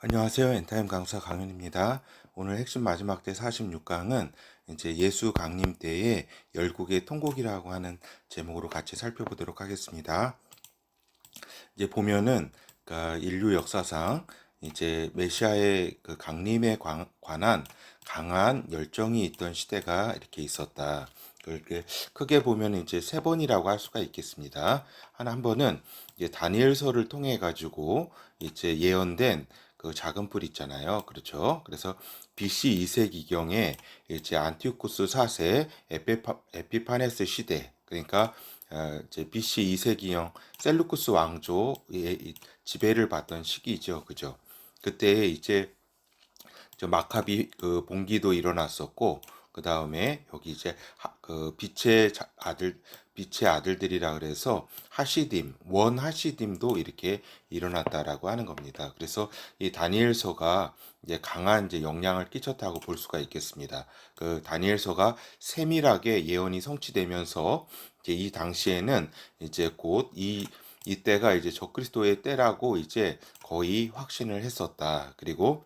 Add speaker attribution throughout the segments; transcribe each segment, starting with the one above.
Speaker 1: 안녕하세요. 엔타임 강사 강윤입니다. 오늘 핵심 마지막 때 46강은 이제 예수 강림 때의 열국의 통곡이라고 하는 제목으로 같이 살펴보도록 하겠습니다. 이제 보면은 그러니까 인류 역사상 이제 메시아의 그 강림에 관한 강한 열정이 있던 시대가 이렇게 있었다. 그렇게 크게 보면 이제 세 번이라고 할 수가 있겠습니다. 한 번은 이제 다니엘서를 통해 가지고 이제 예언된 그 작은 풀 있잖아요. 그렇죠. 그래서 BC 2세기경에 이제 안티오쿠스 4세 에피파네스 시대, 그러니까 이제 BC 2세기형 셀루쿠스 왕조의 지배를 받던 시기죠. 그죠? 그때 이제 저 마카비 그 봉기도 일어났었고, 그 다음에 여기 이제 그 빛의 아들들이라 그래서 하시딤 원 하시딤도 이렇게 일어났다라고 하는 겁니다. 그래서 이 다니엘서가 이제 강한 이제 영향을 끼쳤다고 볼 수가 있겠습니다. 그 다니엘서가 세밀하게 예언이 성취되면서 이제 이 당시에는 이제 곧 이때가 이제 적그리스도의 때라고 이제 거의 확신을 했었다. 그리고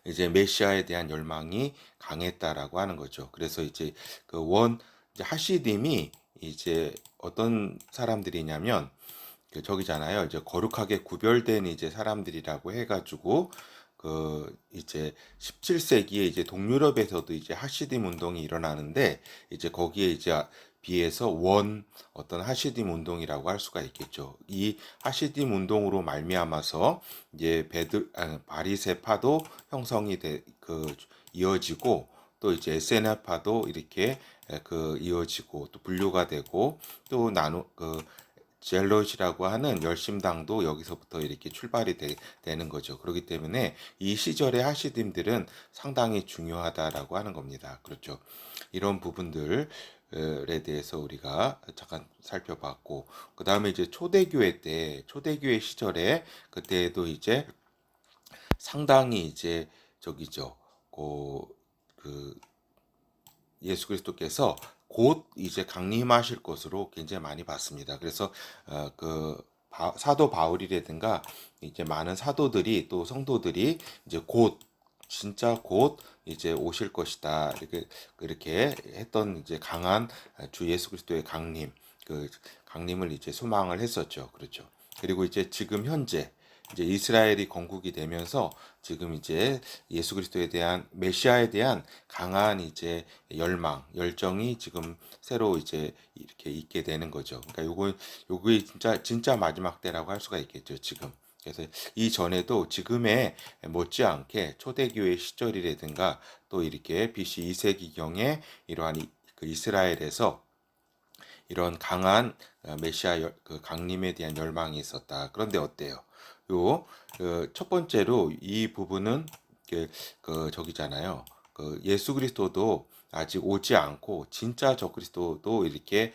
Speaker 1: 이제 메시아에 대한 열망이 강했다라고 하는 거죠. 그래서 이제 이제 하시딤이 이제 어떤 사람들이냐면 그 저기잖아요. 이제 거룩하게 구별된 이제 사람들이라고 해가지고 그 이제 17세기에 이제 동유럽에서도 이제 하시딤 운동이 일어나는데 이제 거기에 이제 비해서 어떤 하시딤 운동이라고 할 수가 있겠죠. 이 하시딤 운동으로 말미암아서 이제 바리새파도 형성이 이어지고 또 이제 SNF파도 이렇게 이어지고 또 분류가 되고 또 젤롯이라고 하는 열심당도 여기서부터 이렇게 되는 거죠. 그렇기 때문에 이 시절의 하시딤들은 상당히 중요하다라고 하는 겁니다. 그렇죠. 이런 부분들에 대해서 우리가 잠깐 살펴봤고, 그 다음에 이제 초대교회 시절에 그때도 이제 상당히 이제 저기죠. 그, 그 예수 그리스도께서 곧 이제 강림하실 것으로 굉장히 많이 봤습니다. 그래서 사도 바울이라든가 이제 많은 사도들이 또 성도들이 이제 진짜 곧 이제 오실 것이다. 이렇게 했던 이제 강한 주 예수 그리스도의 강림을 이제 소망을 했었죠. 그렇죠. 그리고 이제 지금 현재 이제 이스라엘이 건국이 되면서 지금 이제 예수 그리스도에 대한 메시아에 대한 강한 이제 열정이 지금 새로 이제 이렇게 있게 되는 거죠. 그러니까 요거 진짜 마지막 때라고 할 수가 있겠죠, 지금. 그래서 이전에도 지금의 못지않게 초대교회 시절이라든가 또 이렇게 BC 2세기경에 이러한 그 이스라엘에서 이런 강한 그 강림에 대한 열망이 있었다. 그런데 어때요? 첫 번째로 이 부분은 저기잖아요. 그 예수 그리스도도 아직 오지 않고 진짜 적그리스도도 이렇게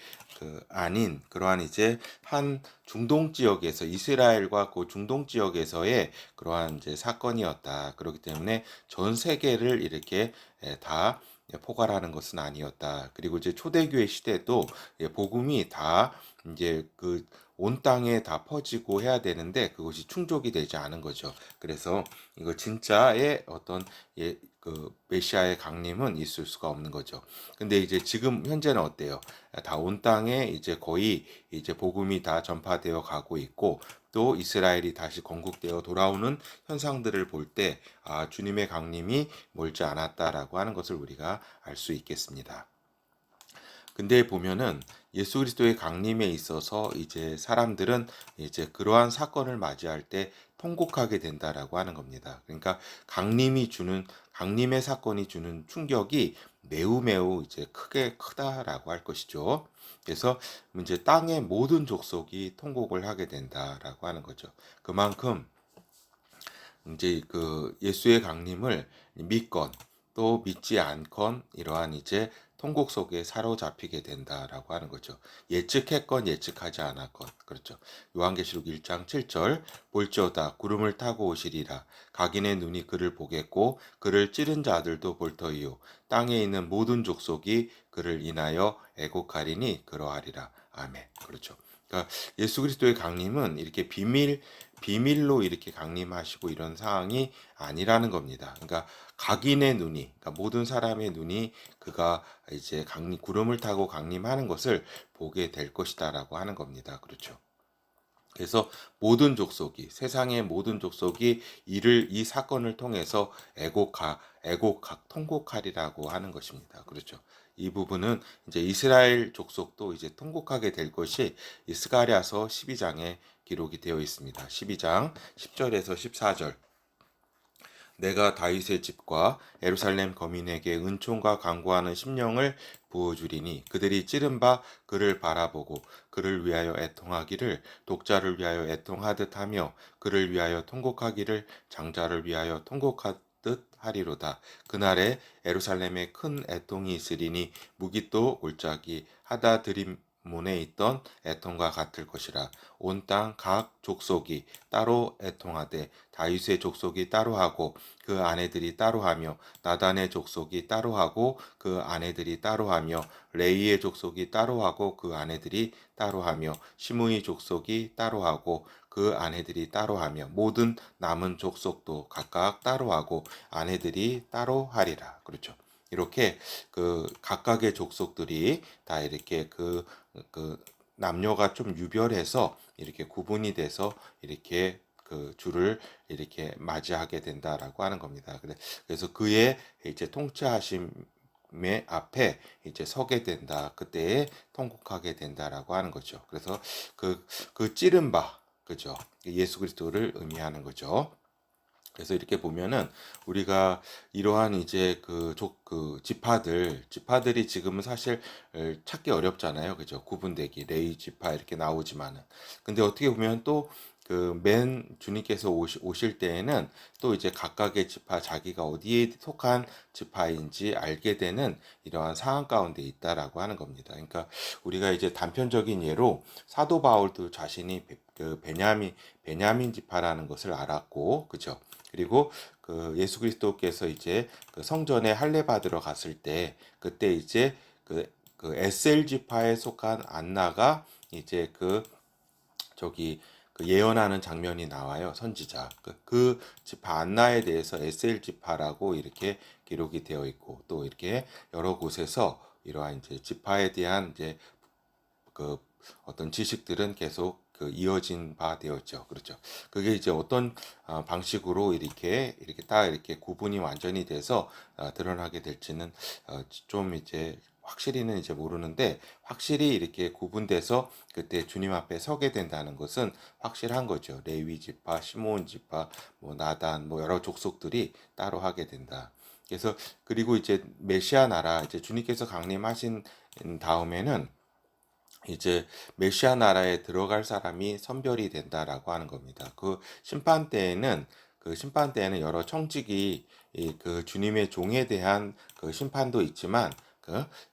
Speaker 1: 아닌 그러한 이제 한 중동 지역에서 이스라엘과 그 중동 지역에서의 그러한 이제 사건이었다. 그렇기 때문에 전 세계를 이렇게 다 포괄하는 것은 아니었다. 그리고 이제 초대교회 시대도 복음이 다 이제 온 땅에 다 퍼지고 해야 되는데 그것이 충족이 되지 않은 거죠. 그래서 이거 진짜의 어떤 메시아의 강림은 있을 수가 없는 거죠. 근데 이제 지금 현재는 어때요? 다 온 땅에 이제 거의 이제 복음이 다 전파되어 가고 있고 또 이스라엘이 다시 건국되어 돌아오는 현상들을 볼 때 주님의 강림이 멀지 않았다라고 하는 것을 우리가 알 수 있겠습니다. 근데 보면은 예수 그리스도의 강림에 있어서 이제 사람들은 이제 그러한 사건을 맞이할 때 통곡하게 된다라고 하는 겁니다. 그러니까 강림의 사건이 주는 충격이 매우 이제 크다라고 할 것이죠. 그래서 이제 땅의 모든 족속이 통곡을 하게 된다라고 하는 거죠. 그만큼 이제 예수의 강림을 믿건 또 믿지 않건 이러한 이제 통곡 속에 사로잡히게 된다라고 하는 거죠. 예측했건 예측하지 않았건 그렇죠. 요한계시록 1장 7절 볼지어다 구름을 타고 오시리라 각인의 눈이 그를 보겠고 그를 찌른 자들도 볼 터이요 땅에 있는 모든 족속이 그를 인하여 애곡하리니 그러하리라. 아멘. 그렇죠. 그러니까 예수 그리스도의 강림은 이렇게 비밀로 이렇게 강림하시고 이런 상황이 아니라는 겁니다. 그러니까 각인의 눈이, 그러니까 모든 사람의 눈이 그가 이제 구름을 타고 강림하는 것을 보게 될 것이다라고 하는 겁니다. 그렇죠. 그래서 모든 족속이, 세상의 모든 족속이 이 사건을 통해서 통곡하리라고 하는 것입니다. 그렇죠. 이 부분은 이제 이스라엘 족속도 이제 통곡하게 될 것이 이 스가랴서 12장에 기록이 되어 있습니다. 12장 10절에서 14절. 내가 다윗의 집과 예루살렘 거민에게 은총과 강구하는 심령을 부어주리니 그들이 찌른 바 그를 바라보고 그를 위하여 애통하기를 독자를 위하여 애통하듯 하며 그를 위하여 통곡하기를 장자를 위하여 통곡하듯 하리로다. 그날에 예루살렘에 큰 애통이 있으리니 무기또 골짜기 하다 드림 문에 있던 애통과 같을 것이라. 온 땅 각 족속이 따로 애통하되 다윗의 족속이 따로 하고 그 아내들이 따로 하며 나단의 족속이 따로 하고 그 아내들이 따로 하며 레이의 족속이 따로 하고 그 아내들이 따로 하며 시므이 족속이 따로 하고 그 아내들이 따로 하며 모든 남은 족속도 각각 따로 하고 아내들이 따로 하리라. 그렇죠. 이렇게 그 각각의 족속들이 다 이렇게 그 남녀가 좀 유별해서 이렇게 구분이 돼서 이렇게 그 주를 이렇게 맞이하게 된다라고 하는 겁니다. 그래서 그의 이제 통치하심의 앞에 이제 서게 된다. 그때에 통곡하게 된다라고 하는 거죠. 그래서 그 찌른 바, 그죠? 예수 그리스도를 의미하는 거죠. 그래서 이렇게 보면은 우리가 이러한 이제 지파들이 지금은 사실 찾기 어렵잖아요. 그죠? 구분되기, 레위 지파 이렇게 나오지만은. 근데 어떻게 보면 또 그 맨 주님께서 오실 때에는 또 이제 각각의 지파, 자기가 어디에 속한 지파인지 알게 되는 이러한 상황 가운데 있다라고 하는 겁니다. 그러니까 우리가 이제 단편적인 예로 사도 바울도 자신이 베냐민 지파라는 것을 알았고, 그죠? 그리고 그 예수 그리스도께서 이제 그 성전에 할례 받으러 갔을 때 그때 이제 그 에셀 지파에 속한 안나가 이제 저기 그 예언하는 장면이 나와요. 선지자. 그 지파 안나에 대해서 에셀 지파라고 이렇게 기록이 되어 있고 또 이렇게 여러 곳에서 이러한 이제 지파에 대한 이제 그 어떤 지식들은 계속 이어진 바 되었죠. 그렇죠. 그게 이제 어떤 방식으로 이렇게 딱 이렇게 구분이 완전히 돼서 드러나게 될지는 좀 이제 확실히는 이제 모르는데 확실히 이렇게 구분돼서 그때 주님 앞에 서게 된다는 것은 확실한 거죠. 레위 지파, 시므온 지파, 뭐 나단, 뭐 여러 족속들이 따로 하게 된다. 그래서 그리고 이제 메시아 나라 이제 주님께서 강림하신 다음에는 이제 메시아 나라에 들어갈 사람이 선별이 된다라고 하는 겁니다. 심판 때에는 여러 청직이 그 주님의 종에 대한 그 심판도 있지만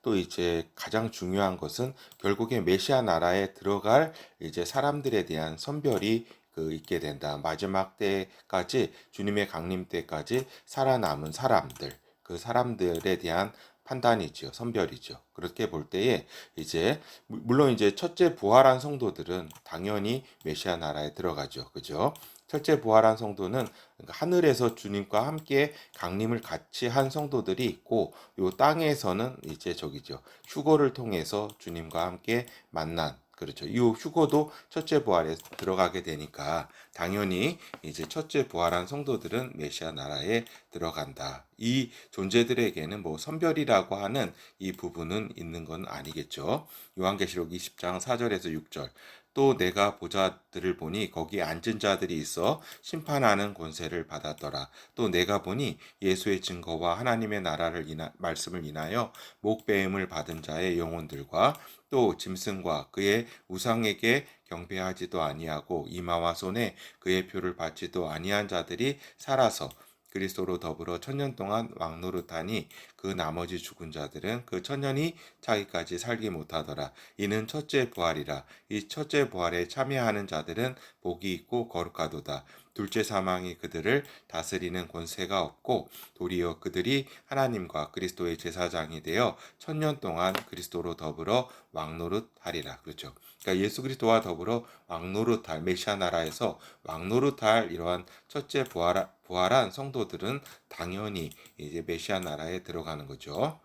Speaker 1: 또 이제 가장 중요한 것은 결국에 메시아 나라에 들어갈 이제 사람들에 대한 선별이 있게 된다. 마지막 때까지 주님의 강림 때까지 살아남은 사람들, 그 사람들에 대한 판단이죠. 선별이죠. 그렇게 볼 때에 이제 물론 이제 첫째 부활한 성도들은 당연히 메시아 나라에 들어가죠. 그죠? 첫째 부활한 성도는 하늘에서 주님과 함께 강림을 같이 한 성도들이 있고 요 땅에서는 이제 저기죠. 휴거를 통해서 주님과 함께 만난 그렇죠. 이 휴거도 첫째 부활에 들어가게 되니까 당연히 이제 첫째 부활한 성도들은 메시아 나라에 들어간다. 이 존재들에게는 뭐 선별이라고 하는 이 부분은 있는 건 아니겠죠. 요한계시록 20장 4절에서 6절. 또 내가 보자들을 보니 거기 앉은 자들이 있어 심판하는 권세를 받았더라. 또 내가 보니 예수의 증거와 하나님의 나라를 말씀을 인하여 목배임을 받은 자의 영혼들과 또 짐승과 그의 우상에게 경배하지도 아니하고 이마와 손에 그의 표를 받지도 아니한 자들이 살아서 그리스도로 더불어 천년 동안 왕노릇하니 그 나머지 죽은 자들은 그 천년이 차기까지 살기 못하더라. 이는 첫째 부활이라. 이 첫째 부활에 참여하는 자들은 복이 있고 거룩하도다. 둘째 사망이 그들을 다스리는 권세가 없고 도리어 그들이 하나님과 그리스도의 제사장이 되어 천년 동안 그리스도로 더불어 왕노릇하리라. 그렇죠. 그러니까 예수 그리스도와 더불어 왕노릇할 메시아 나라에서 왕노릇할 이러한 첫째 부활한 성도들은 당연히 이제 메시아 나라에 들어가는 거죠.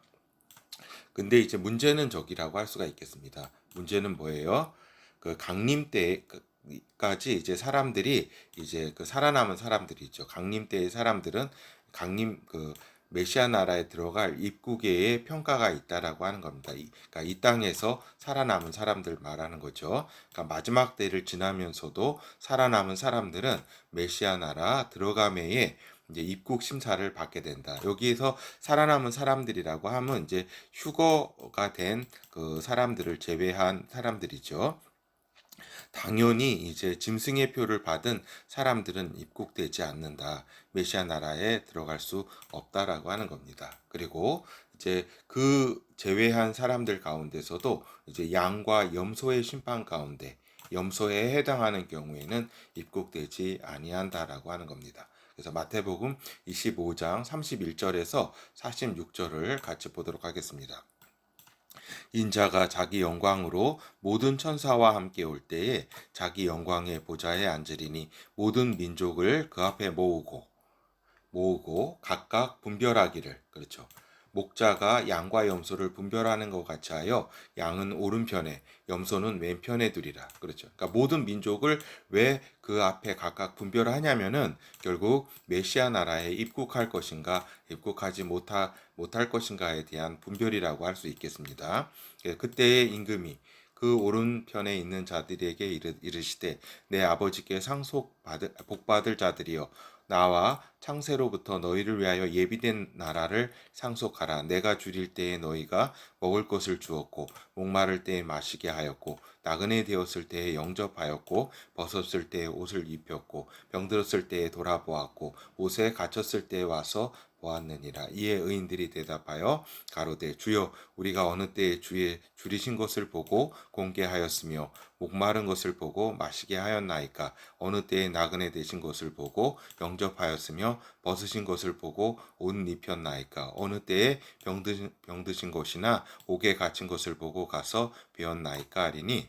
Speaker 1: 근데 이제 문제는 저기라고 할 수가 있겠습니다. 문제는 뭐예요? 그 강림 때까지 이제 사람들이 이제 그 살아남은 사람들이 있죠. 강림 때의 사람들은 강림 그 메시아 나라에 들어갈 입국의 평가가 있다라고 하는 겁니다. 그러니까 이 땅에서 살아남은 사람들 말하는 거죠. 그러니까 마지막 때를 지나면서도 살아남은 사람들은 메시아 나라 들어감에 이제 입국 심사를 받게 된다. 여기에서 살아남은 사람들이라고 하면 이제 휴거가 된 그 사람들을 제외한 사람들이죠. 당연히 이제 짐승의 표를 받은 사람들은 입국되지 않는다. 메시아 나라에 들어갈 수 없다라고 하는 겁니다. 그리고 이제 그 제외한 사람들 가운데서도 이제 양과 염소의 심판 가운데 염소에 해당하는 경우에는 입국되지 아니한다라고 하는 겁니다. 그래서 마태복음 25장 31절에서 46절을 같이 보도록 하겠습니다. 인자가 자기 영광으로 모든 천사와 함께 올 때에 자기 영광의 보좌에 앉으리니 모든 민족을 그 앞에 모으고 각각 분별하기를. 그렇죠. 목자가 양과 염소를 분별하는 것 같이 하여 양은 오른편에 염소는 왼편에 두리라. 그렇죠. 그러니까 모든 민족을 왜 그 앞에 각각 분별하냐면은 결국 메시아 나라에 입국할 것인가 입국하지 못할 것인가에 대한 분별이라고 할 수 있겠습니다. 그때의 임금이 그 오른편에 있는 자들에게 이르시되 내 아버지께 복받을 자들이여 나와 창세로부터 너희를 위하여 예비된 나라를 상속하라. 내가 줄일 때에 너희가 먹을 것을 주었고 목마를 때에 마시게 하였고 나그네 되었을 때에 영접하였고 벗었을 때에 옷을 입혔고 병들었을 때에 돌아보았고 옷에 갇혔을 때에 와서 보았느니라. 이에 의인들이 대답하여 가로되 주여 우리가 어느 때에 주의 줄이신 것을 보고 공개하였으며 목마른 것을 보고 마시게 하였나이까 어느 때에 나그네 되신 것을 보고 영접하였으며 벗으신 것을 보고 옷 입혔나이까 어느 때에 병드신 것이나 옥에 갇힌 것을 보고 가서 배웠나이까 하리니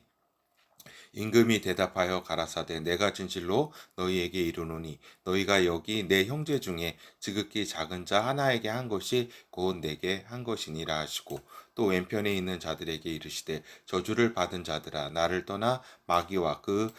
Speaker 1: 임금이 대답하여 가라사대 내가 진실로 너희에게 이르노니 너희가 여기 내 형제 중에 지극히 작은 자 하나에게 한 것이 곧 내게 한 것이니라 하시고 또 왼편에 있는 자들에게 이르시되 저주를 받은 자들아 나를 떠나 마귀와 그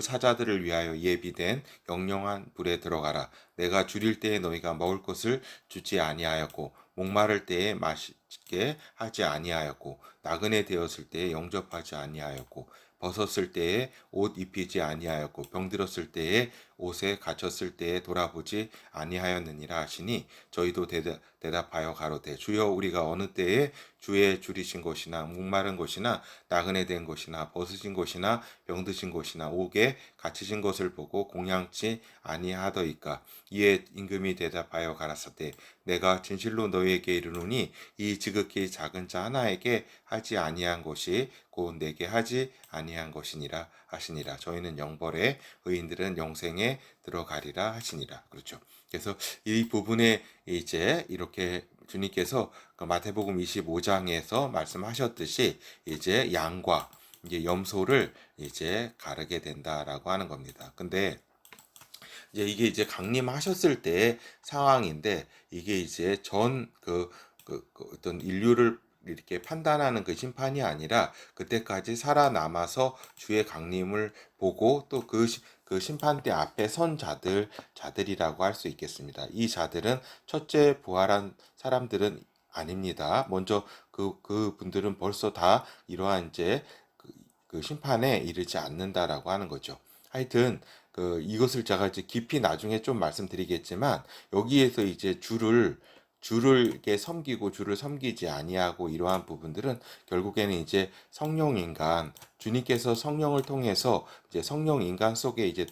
Speaker 1: 사자들을 위하여 예비된 영영한 불에 들어가라. 내가 줄일 때에 너희가 먹을 것을 주지 아니하였고 목마를 때에 마시게 하지 아니하였고 나그네 되었을 때에 영접하지 아니하였고 벗었을 때에 옷 입히지 아니하였고 병들었을 때에 옷에 갇혔을 때에 돌아보지 아니하였느니라 하시니 저희도 대답하여 가로되 주여 우리가 어느 때에 주의 줄이신 것이나 목마른 것이나 나그네 된 것이나 벗으신 것이나 병드신 것이나 옥에 갇히신 것을 보고 공양치 아니하더이까. 이에 임금이 대답하여 가라사대 내가 진실로 너희에게 이르노니 이 지극히 작은 자 하나에게 하지 아니한 것이 곧 내게 하지 아니한 것이니라 하시니라. 저희는 영벌에 의인들은 영생에 들어가리라 하시니라. 그렇죠. 그래서 이 부분에 이제 이렇게 주님께서 그 마태복음 25장에서 말씀하셨듯이 이제 양과 이제 염소를 이제 가르게 된다라고 하는 겁니다. 근데 이제 이게 이제 강림하셨을 때의 상황인데 이게 이제 그 어떤 인류를 이렇게 판단하는 그 심판이 아니라 그때까지 살아남아서 주의 강림을 보고 또 그 심판대 앞에 선 자들이라고 할 수 있겠습니다. 이 자들은 첫째 부활한 사람들은 아닙니다. 먼저 그 분들은 벌써 다 이러한 이제 그 심판에 이르지 않는다라고 하는 거죠. 하여튼 이것을 제가 이제 깊이 나중에 좀 말씀드리겠지만 여기에서 이제 주를 이렇게 섬기고 주를 섬기지 아니하고 이러한 부분들은 결국에는 이제 성령 인간 주님께서 성령을 통해서 이제 성령 인간 속에 이제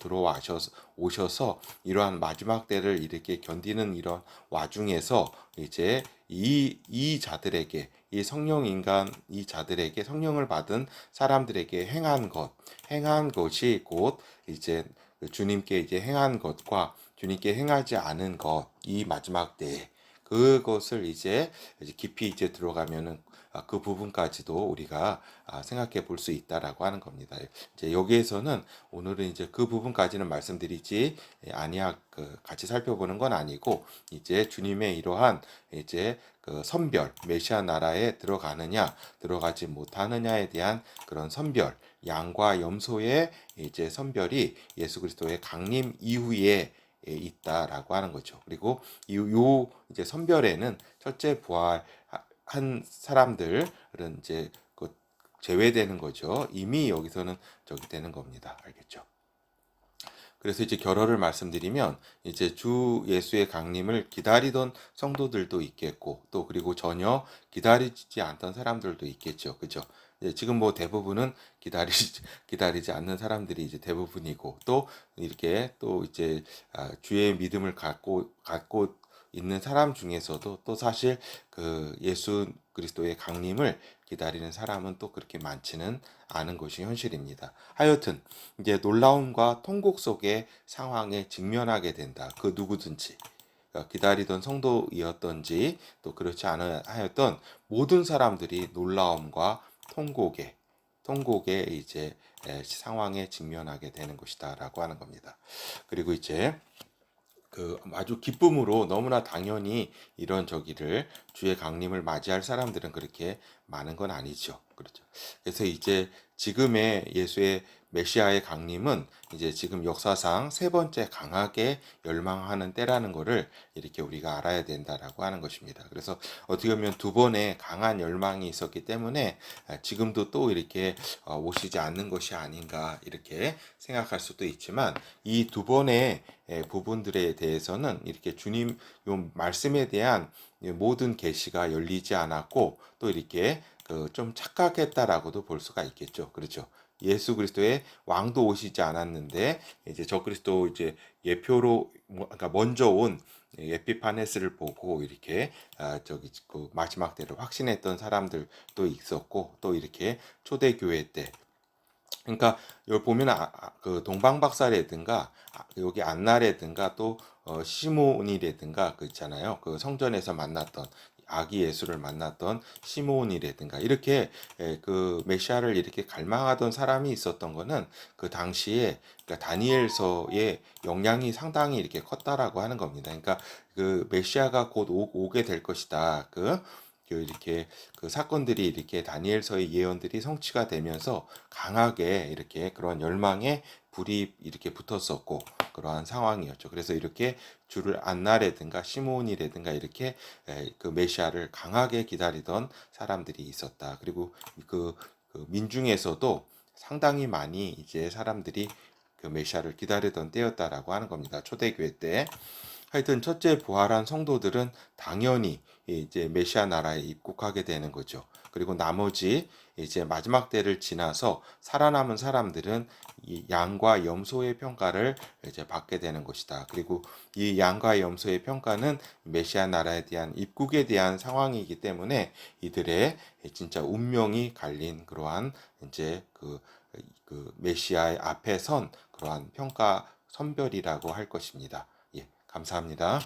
Speaker 1: 오셔서 이러한 마지막 때를 이렇게 견디는 이런 와중에서 이제 이 자들에게 이 성령 인간 이 자들에게 성령을 받은 사람들에게 행한 것이 곧 이제 주님께 이제 행한 것과 주님께 행하지 않은 것, 이 마지막 때에 그것을 이제 깊이 이제 들어가면은 그 부분까지도 우리가 생각해 볼 수 있다라고 하는 겁니다. 이제 여기에서는 오늘은 이제 그 부분까지는 말씀드리지 아니야 같이 살펴보는 건 아니고 이제 주님의 이러한 이제 그 선별 메시아 나라에 들어가느냐 들어가지 못하느냐에 대한 그런 선별 양과 염소의 이제 선별이 예수 그리스도의 강림 이후에 있다라고 하는 거죠. 그리고 요 이제 선별에는 첫째 부활한 사람들은 이제 그 제외되는 거죠. 이미 여기서는 저기 되는 겁니다. 알겠죠? 그래서 이제 결어를 말씀드리면 이제 주 예수의 강림을 기다리던 성도들도 있겠고 또 그리고 전혀 기다리지 않던 사람들도 있겠죠. 그죠? 지금 뭐 대부분은 기다리지 않는 사람들이 이제 대부분이고 또 이렇게 또 이제 주의 믿음을 갖고 있는 사람 중에서도 또 사실 그 예수 그리스도의 강림을 기다리는 사람은 또 그렇게 많지는 않은 것이 현실입니다. 하여튼 이제 놀라움과 통곡 속의 상황에 직면하게 된다. 그 누구든지 기다리던 성도이었던지 또 그렇지 않아 하였던 모든 사람들이 놀라움과 통곡에 이제 상황에 직면하게 되는 것이다라고 하는 겁니다. 그리고 이제 그 아주 기쁨으로 너무나 당연히 이런 저기를 주의 강림을 맞이할 사람들은 그렇게 많은 건 아니죠. 그렇죠. 그래서 이제 지금의 예수의 메시아의 강림은 이제 지금 역사상 세 번째 강하게 열망하는 때라는 거를 이렇게 우리가 알아야 된다라고 하는 것입니다. 그래서 어떻게 보면 두 번의 강한 열망이 있었기 때문에 지금도 또 이렇게 오시지 않는 것이 아닌가 이렇게 생각할 수도 있지만 이 두 번의 부분들에 대해서는 이렇게 주님 요 말씀에 대한 모든 계시가 열리지 않았고 또 이렇게 좀 착각했다라고도 볼 수가 있겠죠. 그렇죠. 예수 그리스도의 왕도 오시지 않았는데 이제 저 그리스도 이제 예표로 그러니까 먼저 온 에피파네스를 보고 이렇게 저기 그 마지막 때를 확신했던 사람들도 있었고 또 이렇게 초대교회 때 그러니까 여기 보면 그 동방박사라든가 여기 안나라든가 또 시몬이라든가 그 있잖아요. 그 성전에서 만났던 아기 예수를 만났던 시몬이라든가 이렇게 그 메시아를 이렇게 갈망하던 사람이 있었던 거는 그 당시에 그러니까 다니엘서의 영향이 상당히 이렇게 컸다라고 하는 겁니다. 그러니까 그 메시아가 곧 오게 될 것이다. 이렇게 그 사건들이 이렇게 다니엘서의 예언들이 성취가 되면서 강하게 이렇게 그런 열망에 불이 이렇게 붙었었고 그러한 상황이었죠. 그래서 이렇게 주를 안나라든가 시몬이라든가 이렇게 그 메시아를 강하게 기다리던 사람들이 있었다. 그리고 그 민중에서도 상당히 많이 이제 사람들이 그 메시아를 기다리던 때였다라고 하는 겁니다. 초대교회 때. 하여튼 첫째 부활한 성도들은 당연히 이제 메시아 나라에 입국하게 되는 거죠. 그리고 나머지 이제 마지막 때를 지나서 살아남은 사람들은 이 양과 염소의 평가를 이제 받게 되는 것이다. 그리고 이 양과 염소의 평가는 메시아 나라에 대한 입국에 대한 상황이기 때문에 이들의 진짜 운명이 갈린 그러한 이제 그 메시아의 앞에 선 그러한 평가 선별이라고 할 것입니다. 예, 감사합니다.